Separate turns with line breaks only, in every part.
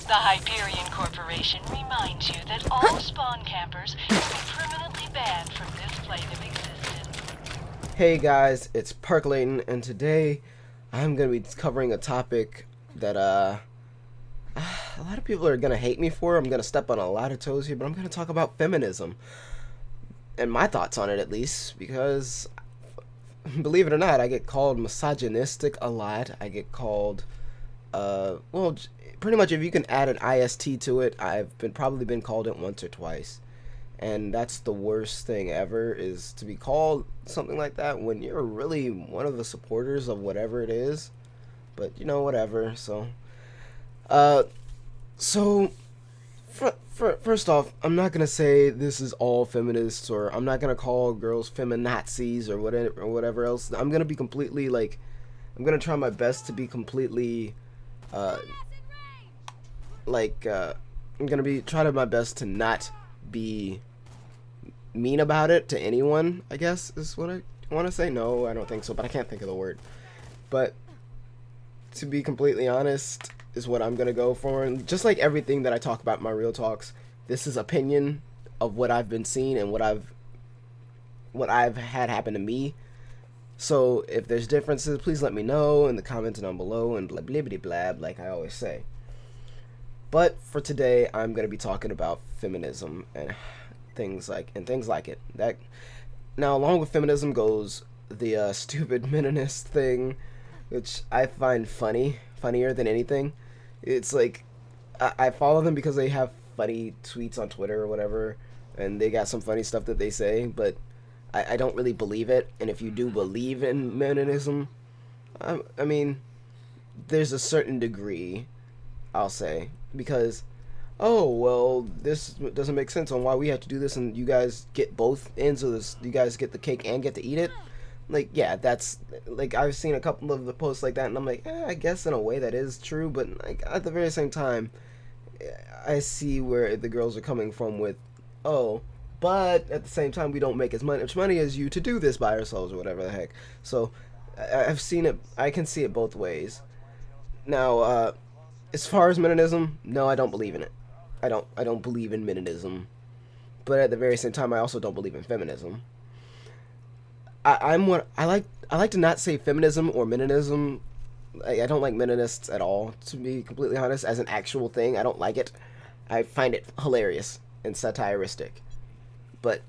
The Hyperion Corporation reminds you that all spawn campers will be permanently banned from this plane of existence.
Hey guys, it's Percolating, and today I'm going to be covering a topic that a lot of people are going to hate me for. I'm going to step on a lot of toes here, but I'm going to talk about feminism and my thoughts on it, at least, because believe it or not, I get called misogynistic a lot. I get called well, pretty much if you can add an IST to it, I've probably been called it once or twice. And that's the worst thing ever, is to be called something like that when you're really one of the supporters of whatever it is. But, you know, whatever. So, first off, I'm not going to say this is all feminists, or I'm not going to call girls feminazis or whatever else. I'm going to be completely, like, I'm going to try my best to be completely, I'm going to be trying my best to not be mean about it to anyone, I guess, is what I want to say. No, I don't think so, but I can't think of the word. But to be completely honest is what I'm going to go for. And just like everything that I talk about in my real talks, this is opinion of what I've been seeing and what I've had happen to me. So if there's differences, please let me know in the comments down below and blah blah blah blah, like I always say. But for today, I'm going to be talking about feminism and things like it. That now, along with feminism goes the stupid Meninist thing, which I find funnier than anything. It's like I follow them because they have funny tweets on Twitter or whatever, and they got some funny stuff that they say, but I don't really believe it. And if you do believe in Meninism, I mean, there's a certain degree, I'll say, because, oh, well, this doesn't make sense on why we have to do this and you guys get both ends of this, you guys get the cake and get to eat it. Like, yeah, that's, like, I've seen a couple of the posts like that, and I'm like, I guess in a way that is true, but, like, at the very same time, I see where the girls are coming from with, oh, but at the same time, we don't make as much money as you to do this by ourselves, or whatever the heck. So, I've seen it, I can see it both ways. Now, as far as Meninism, no, I don't believe in it. I don't believe in Meninism. But at the very same time, I also don't believe in feminism. I like to not say feminism or Meninism. I don't like Meninists at all, to be completely honest, as an actual thing. I don't like it. I find it hilarious and satiristic. But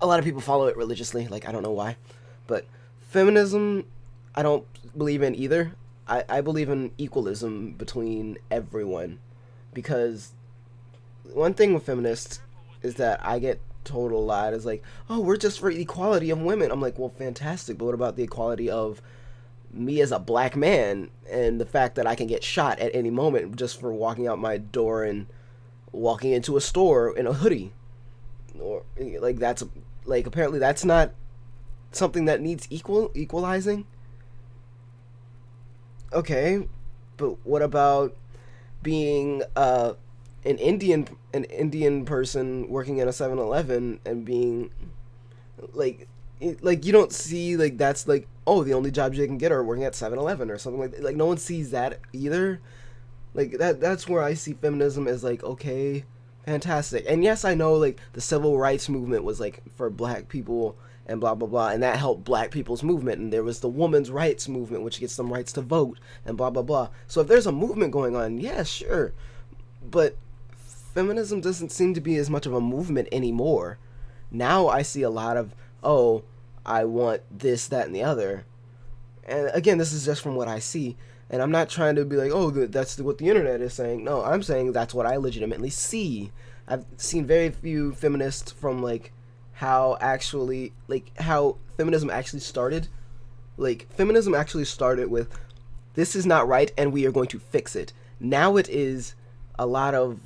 a lot of people follow it religiously, like, I don't know why. But feminism, I don't believe in either. I believe in equalism between everyone, because one thing with feminists is that I get told a lot is like, oh, we're just for equality of women. I'm like, well, fantastic, but what about the equality of me as a black man and the fact that I can get shot at any moment just for walking out my door and walking into a store in a hoodie? Or like, that's like, apparently that's not something that needs equalizing. Okay, but what about being an Indian person working in a 7-Eleven and being like you don't see, like, that's like, oh, the only jobs you can get are working at 7-Eleven or something like that. Like, no one sees that either. Like, that's where I see feminism as like, okay, fantastic. And yes, I know, like, the civil rights movement was like for black people and blah blah blah, and that helped black people's movement, and there was the women's rights movement, which gets them rights to vote and blah blah blah. So if there's a movement going on, yeah, sure, but feminism doesn't seem to be as much of a movement anymore. Now I see a lot of, oh, I want this, that, and the other. And again, this is just from what I see, and I'm not trying to be like, oh, that's what the internet is saying. No, I'm saying that's what I legitimately see. I've seen very few feminists from, like, how feminism actually started. Like, feminism actually started with, this is not right and we are going to fix it. Now it is a lot of,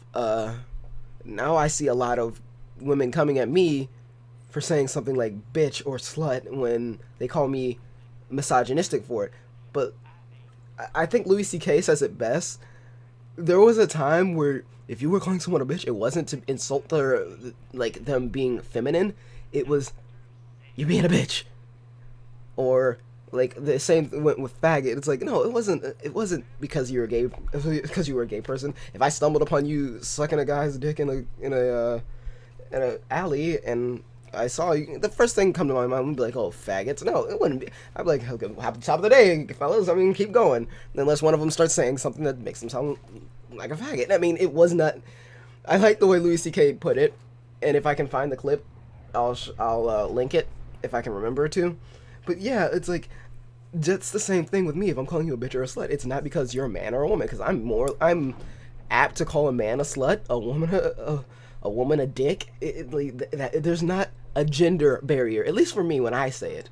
now I see a lot of women coming at me for saying something like bitch or slut when they call me misogynistic for it. But I think Louis C.K. says it best. There was a time where if you were calling someone a bitch, it wasn't to insult their, like, them being feminine. It was, you being a bitch. Or Like the same went with faggot. It's like, no, it wasn't because you're a gay, because you were a gay person. If I stumbled upon you sucking a guy's dick in a alley and I saw you, the first thing come to my mind would be like, oh, faggots. No, it wouldn't be. I'd be like, okay, happy top of the day, fellas. I mean, keep going. Unless one of them starts saying something that makes them sound like a faggot. I mean, it was not. I like the way Louis C.K. put it, and if I can find the clip, I'll link it if I can remember to. But yeah, it's like, that's the same thing with me. If I'm calling you a bitch or a slut, it's not because you're a man or a woman, because I'm apt to call a man a slut, a woman a dick. There's not a gender barrier, at least for me when I say it.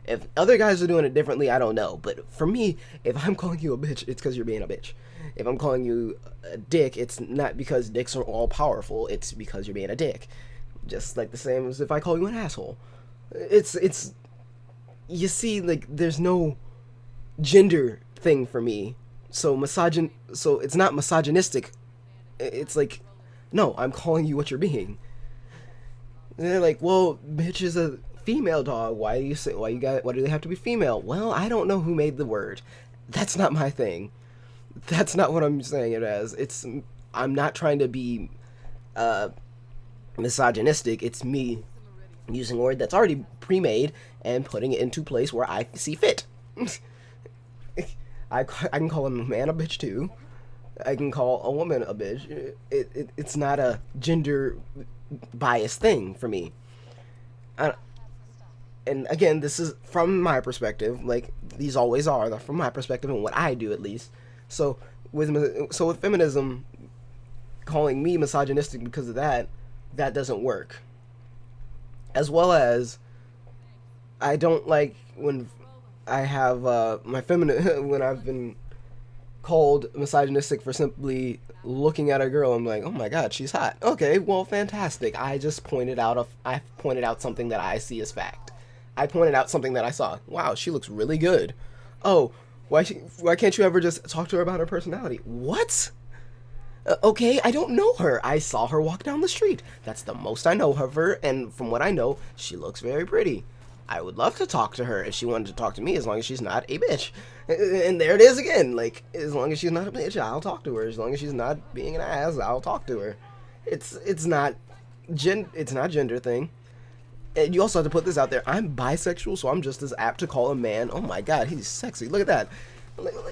If other guys are doing it differently, I don't know. But for me, if I'm calling you a bitch, it's because you're being a bitch. If I'm calling you a dick, it's not because dicks are all powerful. It's because you're being a dick. Just like the same as if I call you an asshole. It's you see, like, there's no gender thing for me. So it's not misogynistic. It's like, no, I'm calling you what you're being. And they're like, well, bitch is a female dog. Why do they have to be female? Well, I don't know who made the word. That's not my thing. That's not what I'm saying it as. I'm not trying to be misogynistic. It's me using a word that's already pre-made and putting it into place where I see fit. I can call a man a bitch too. I can call a woman a bitch. It's not a gender biased thing for me. And again, this is from my perspective. Like, these always are. They're from my perspective and what I do, at least. So with feminism, calling me misogynistic because of that doesn't work. As well as, I don't like when I have when I've been called misogynistic for simply looking at a girl. I'm like, oh my god, she's hot. Okay, well, fantastic. I pointed out something that I see as fact. I pointed out something that I saw. Wow, she looks really good. Oh, why can't you ever just talk to her about her personality? What? Okay, I don't know her. I saw her walk down the street. That's the most I know of her, and from what I know, she looks very pretty. I would love to talk to her if she wanted to talk to me, as long as she's not a bitch. And there it is again. Like, as long as she's not a bitch, I'll talk to her. As long as she's not being an ass, I'll talk to her. It's not gender thing. And you also have to put this out there. I'm bisexual, so I'm just as apt to call a man, oh my god, he's sexy. Look at that.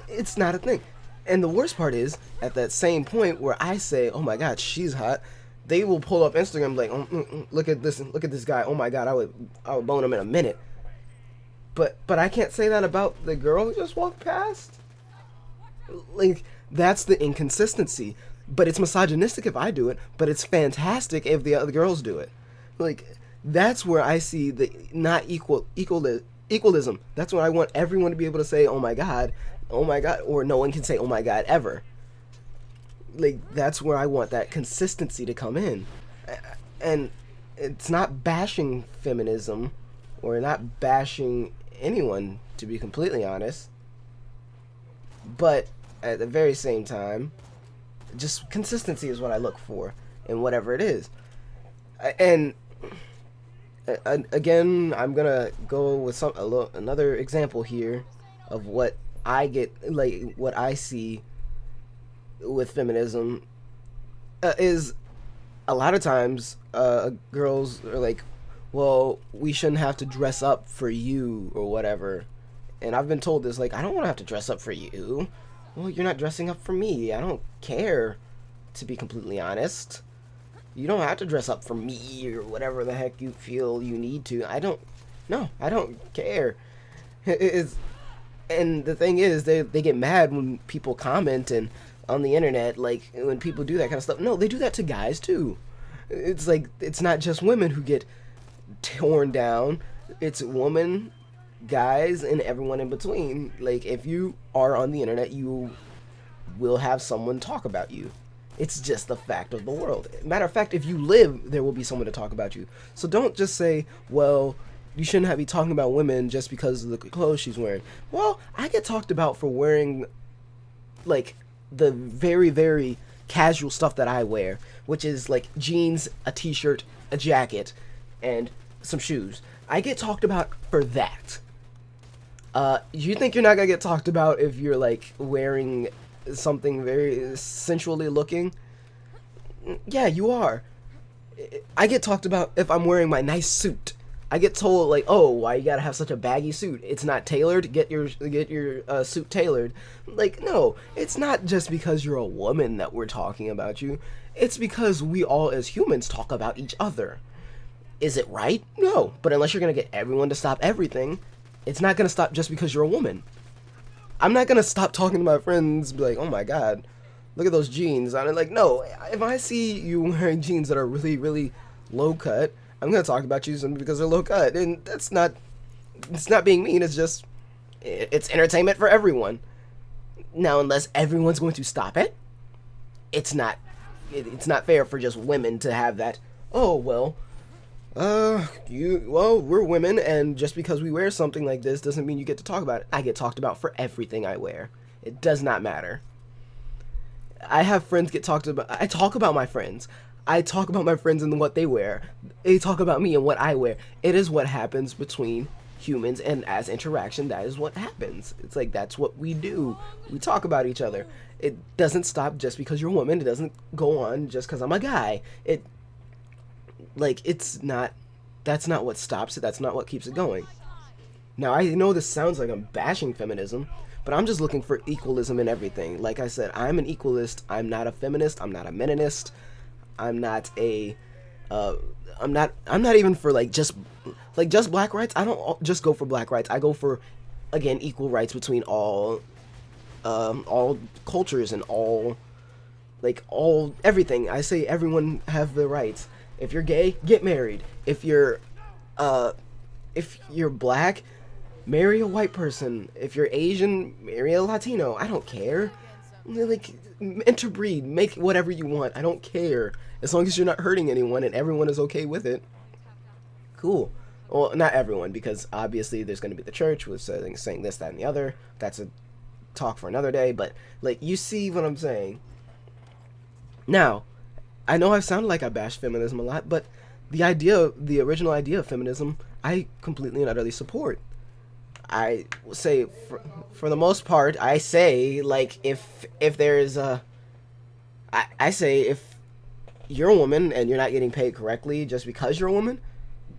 It's not a thing. And the worst part is, at that same point where I say, oh my god, she's hot, they will pull up Instagram like, look at this guy, oh my god, I would bone him in a minute. But I can't say that about the girl who just walked past. Like, that's the inconsistency. But it's misogynistic if I do it, but it's fantastic if the other girls do it. Like, that's where I see the not equalism. That's when I want everyone to be able to say, oh my god, or no one can say oh my god ever. Like, that's where I want that consistency to come in. And it's not bashing feminism or not bashing anyone, to be completely honest, but at the very same time, just consistency is what I look for in whatever it is. And again, I'm gonna go with another example here of what I get, like what I see with feminism is a lot of times girls are like, well, we shouldn't have to dress up for you or whatever. And I've been told this, like, I don't want to have to dress up for you. Well, you're not dressing up for me. I don't care, to be completely honest. You don't have to dress up for me or whatever the heck you feel you need to. I don't care. And the thing is, they get mad when people comment and on the internet, like, when people do that kind of stuff. No, they do that to guys too. It's like, it's not just women who get torn down. It's women, guys, and everyone in between. Like, if you are on the internet, you will have someone talk about you. It's just the fact of the world. Matter of fact, if you live, there will be someone to talk about you. So don't just say, well, you shouldn't be talking about women just because of the clothes she's wearing. Well, I get talked about for wearing, like, the very, very casual stuff that I wear, which is like jeans, a t-shirt, a jacket, and some shoes. I get talked about for that. You think you're not gonna get talked about if you're like wearing something very sensually looking? Yeah, you are. I get talked about if I'm wearing my nice suit. I get told like, "Oh, why you gotta have such a baggy suit? It's not tailored. Get your suit tailored." Like, no, it's not just because you're a woman that we're talking about you. It's because we all as humans talk about each other. Is it right? No, but unless you're gonna get everyone to stop everything, it's not gonna stop just because you're a woman. I'm not gonna stop talking to my friends, be like, "Oh my god, look at those jeans." I'm like, no, if I see you wearing jeans that are really, really low cut, I'm gonna talk about you simply because they're low cut, and it's not being mean. It's just, it's entertainment for everyone. Now, unless everyone's going to stop it, it's not fair for just women to have that. Oh well, we're women, and just because we wear something like this doesn't mean you get to talk about it. I get talked about for everything I wear. It does not matter. I have friends get talked about. I talk about my friends. I talk about my friends and what they wear. They talk about me and what I wear. It is what happens between humans, and as interaction, that is what happens. It's like, that's what we do. We talk about each other. It doesn't stop just because you're a woman. It doesn't go on just because I'm a guy. That's not what stops it. That's not what keeps it going. Now, I know this sounds like I'm bashing feminism, but I'm just looking for equalism in everything. Like I said, I'm an equalist. I'm not a feminist. I'm not a meninist. I'm not even for just black rights. I don't just go for black rights. I go for, again, equal rights between all cultures and all everything. I say everyone have the rights. If you're gay, get married. If you're black, marry a white person. If you're Asian, marry a Latino. I don't care. Like, interbreed, make whatever you want. I don't care. As long as you're not hurting anyone and everyone is okay with it. Cool. Well, not everyone, because obviously there's going to be the church with saying this, that, and the other. That's a talk for another day, but, you see what I'm saying. Now, I know I've sounded like I bash feminism a lot, but the original idea of feminism, I completely and utterly support. I say, for the most part, I say, if there's I say if you're a woman and you're not getting paid correctly just because you're a woman,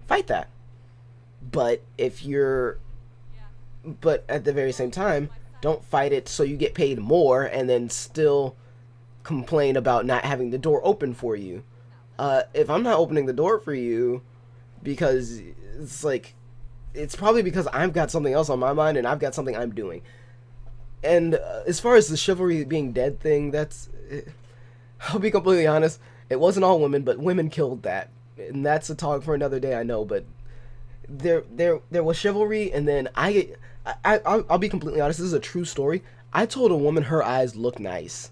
fight that. But at the very same time, don't fight it so you get paid more and then still complain about not having the door open for you. If I'm not opening the door for you, because it's probably because I've got something else on my mind and I've got something I'm doing. And as far as the chivalry being dead thing, I'll be completely honest, it wasn't all women, but women killed that. And that's a talk for another day, I know, but there was chivalry, and then I'll be completely honest, this is a true story. I told a woman her eyes look nice.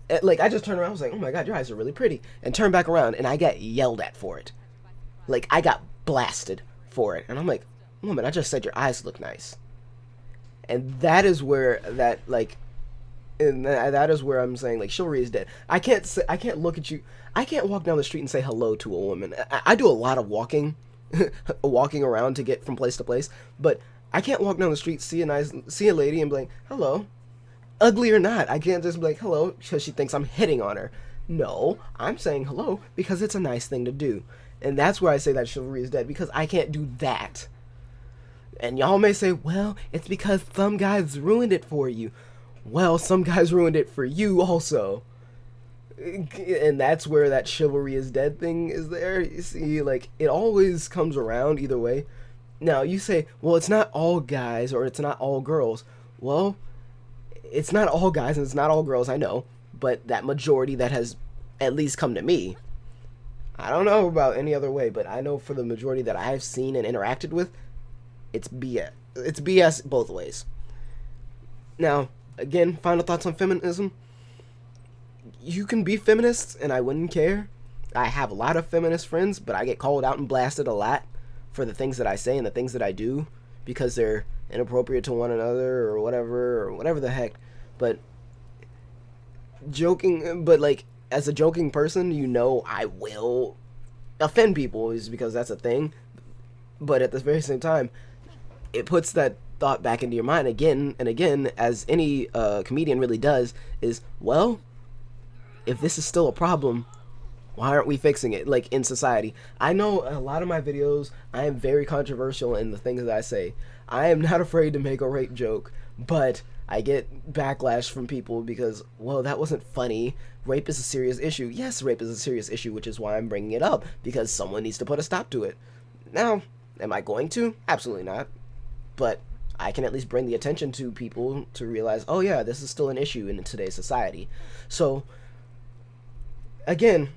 I just turned around, I was like, "Oh my god, your eyes are really pretty," and turned back around, and I got yelled at for it. I got blasted for it, and I'm like, "Woman, I just said your eyes look nice." And that is where that is where I'm saying chivalry is dead. I can't look at you. I can't walk down the street and say hello to a woman. I do a lot of walking, walking around to get from place to place, but I can't walk down the street, see a lady, and be like, "Hello," ugly or not. I can't just be like, "Hello," because she thinks I'm hitting on her. No, I'm saying hello because it's a nice thing to do, and that's where I say that chivalry is dead, because I can't do that. And y'all may say, "Well, it's because some guys ruined it for you." Well, some guys ruined it for you also. And that's where that chivalry is dead thing is there. You see, it always comes around either way. Now, you say, "Well, it's not all guys or it's not all girls." Well, it's not all guys and it's not all girls, I know. But that majority that has at least come to me, I don't know about any other way, but I know for the majority that I've seen and interacted with, it's BS. It's BS both ways. Now, again, final thoughts on feminism. You can be feminists and I wouldn't care. I have a lot of feminist friends, but I get called out and blasted a lot for the things that I say and the things that I do because they're inappropriate to one another or whatever the heck. But as a joking person, I will offend people is because that's a thing. But at the very same time, it puts that thought back into your mind again and again, as any comedian really does, is, well, if this is still a problem, why aren't we fixing it, like, in society? I know a lot of my videos, I am very controversial in the things that I say. I am not afraid to make a rape joke, but I get backlash from people because, well, that wasn't funny. Rape is a serious issue. Yes, rape is a serious issue, which is why I'm bringing it up, because someone needs to put a stop to it. Now, am I going to? Absolutely not. But I can at least bring the attention to people to realize, oh yeah, this is still an issue in today's society. So, again,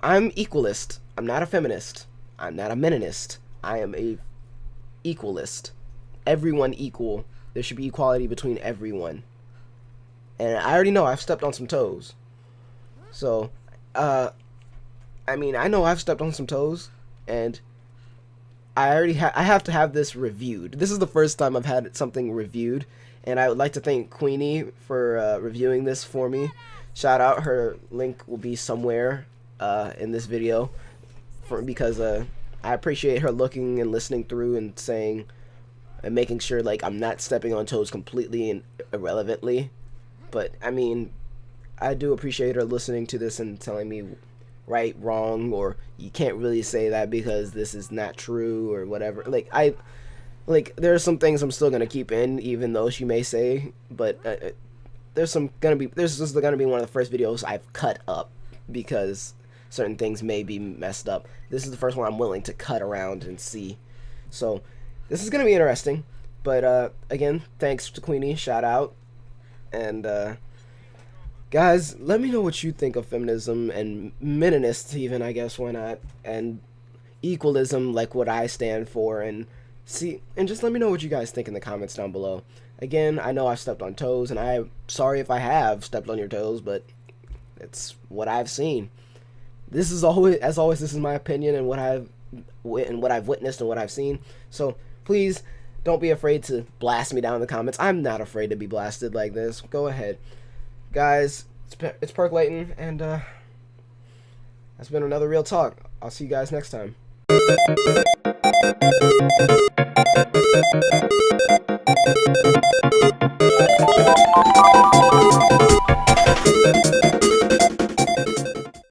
I'm equalist. I'm not a feminist. I'm not a meninist. I am a equalist. Everyone equal. There should be equality between everyone. And I already know I've stepped on some toes. So, I mean, I know I've stepped on some toes, and I have to have this reviewed. This is the first time I've had something reviewed, and I would like to thank Queeny for reviewing this for me. Shout out. Her link will be somewhere in this video, because I appreciate her looking and listening through and saying and making sure, like, I'm not stepping on toes completely and irrelevantly. But I mean, I do appreciate her listening to this and telling me right, wrong, or you can't really say that because this is not true, or whatever. Like there are some things I'm still gonna keep in, even though she may say, but this is gonna be one of the first videos I've cut up because certain things may be messed up. This is the first one I'm willing to cut around and see. So this is gonna be interesting. But again, thanks to Queeny, shout out, and guys, let me know what you think of feminism and meninists, even, I guess, why not, and equalism, like what I stand for, and just let me know what you guys think in the comments down below. Again, I know I've stepped on toes, and I'm sorry if I have stepped on your toes, but it's what I've seen. This is always, as always, this is my opinion and what I've witnessed and what I've seen. So please don't be afraid to blast me down in the comments. I'm not afraid to be blasted like this. Go ahead. Guys, it's Percolating, and that's been another Real Talk. I'll see you guys next time.